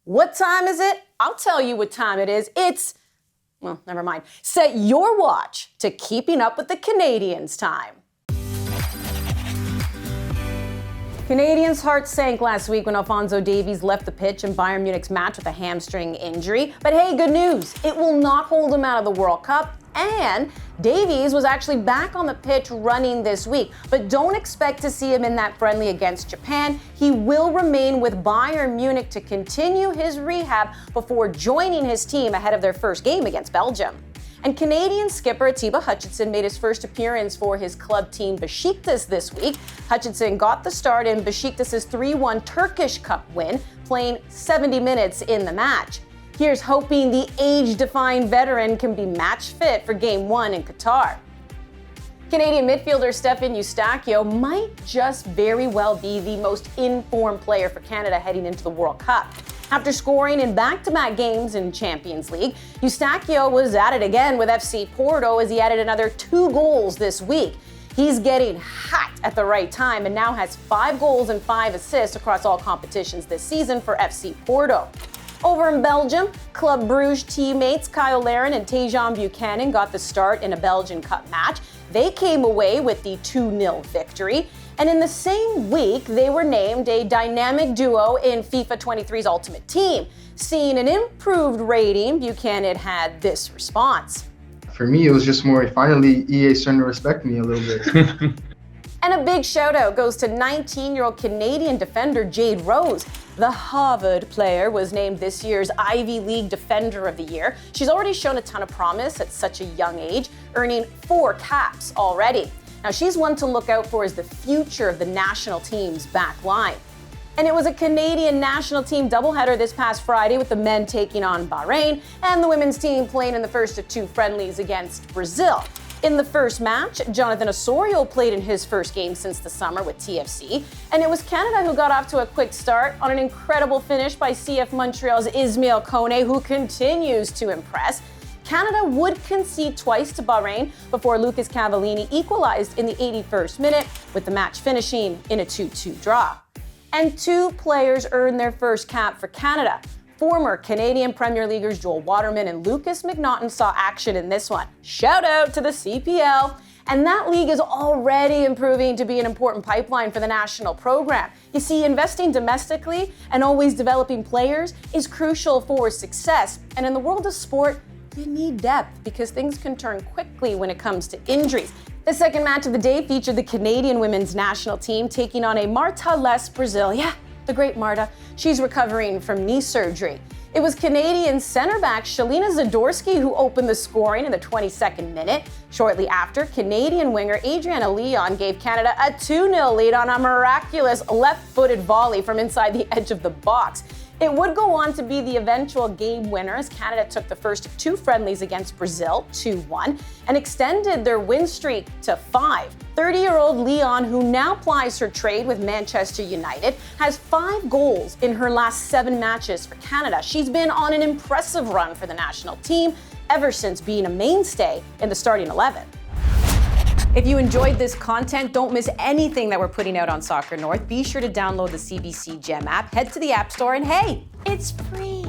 What time is it? I'll tell you what time it is. Well, never mind. Set your watch to Keeping Up with the Canadians time. Canadians' hearts sank last week when Alphonso Davies left the pitch in Bayern Munich's match with a hamstring injury. But hey, good news. It will not hold him out of the World Cup. And Davies was actually back on the pitch running this week. But don't expect to see him in that friendly against Japan. He will remain with Bayern Munich to continue his rehab before joining his team ahead of their first game against Belgium. And Canadian skipper Atiba Hutchinson made his first appearance for his club team Besiktas this week. Hutchinson got the start in Besiktas' 3-1 Turkish Cup win, playing 70 minutes in the match. Here's hoping the age-defying veteran can be match fit for Game 1 in Qatar. Canadian midfielder Stephen Eustáquio might just very well be the most informed player for Canada heading into the World Cup. After scoring in back-to-back games in Champions League, Eustquio was at it again with FC Porto as he added another 2 goals this week. He's getting hot at the right time and now has 5 goals and 5 assists across all competitions this season for FC Porto. Over in Belgium, Club Bruges teammates Kyle Larin and Tajon Buchanan got the start in a Belgian Cup match. They came away with the 2-0 victory. And in the same week, they were named a dynamic duo in FIFA 23's Ultimate Team. Seeing an improved rating, Buchanan had this response. For me, it was just more, finally, EA starting to respect me a little bit. And a big shout out goes to 19-year-old Canadian defender Jade Rose. The Harvard player was named this year's Ivy League Defender of the Year. She's already shown a ton of promise at such a young age, earning 4 caps already. Now, she's one to look out for as the future of the national team's back line. And it was a Canadian national team doubleheader this past Friday with the men taking on Bahrain and the women's team playing in the first of 2 friendlies against Brazil. In the first match, Jonathan Osorio played in his first game since the summer with TFC, and it was Canada who got off to a quick start on an incredible finish by CF Montreal's Ismail Kone, who continues to impress. Canada would concede twice to Bahrain before Lucas Cavallini equalized in the 81st minute, with the match finishing in a 2-2 draw. And 2 players earned their first cap for Canada. Former Canadian Premier Leaguers Joel Waterman and Lucas McNaughton saw action in this one. Shout out to the CPL. And that league is already improving to be an important pipeline for the national program. You see, investing domestically and always developing players is crucial for success. And in the world of sport, you need depth because things can turn quickly when it comes to injuries. The second match of the day featured the Canadian women's national team taking on a Marta-less Brazil. Yeah, the great Marta. She's recovering from knee surgery. It was Canadian center back Shalina Zadorsky who opened the scoring in the 22nd minute. Shortly after, Canadian winger Adriana Leon gave Canada a 2-0 lead on a miraculous left-footed volley from inside the edge of the box. It would go on to be the eventual game winner as Canada took the first of 2 friendlies against Brazil, 2-1, and extended their win streak to 5. 30-year-old Leon, who now plies her trade with Manchester United, has 5 goals in her last 7 matches for Canada. She's been on an impressive run for the national team ever since being a mainstay in the starting 11. If you enjoyed this content, don't miss anything that we're putting out on Soccer North. Be sure to download the CBC Gem app, head to the App Store, and hey, it's free.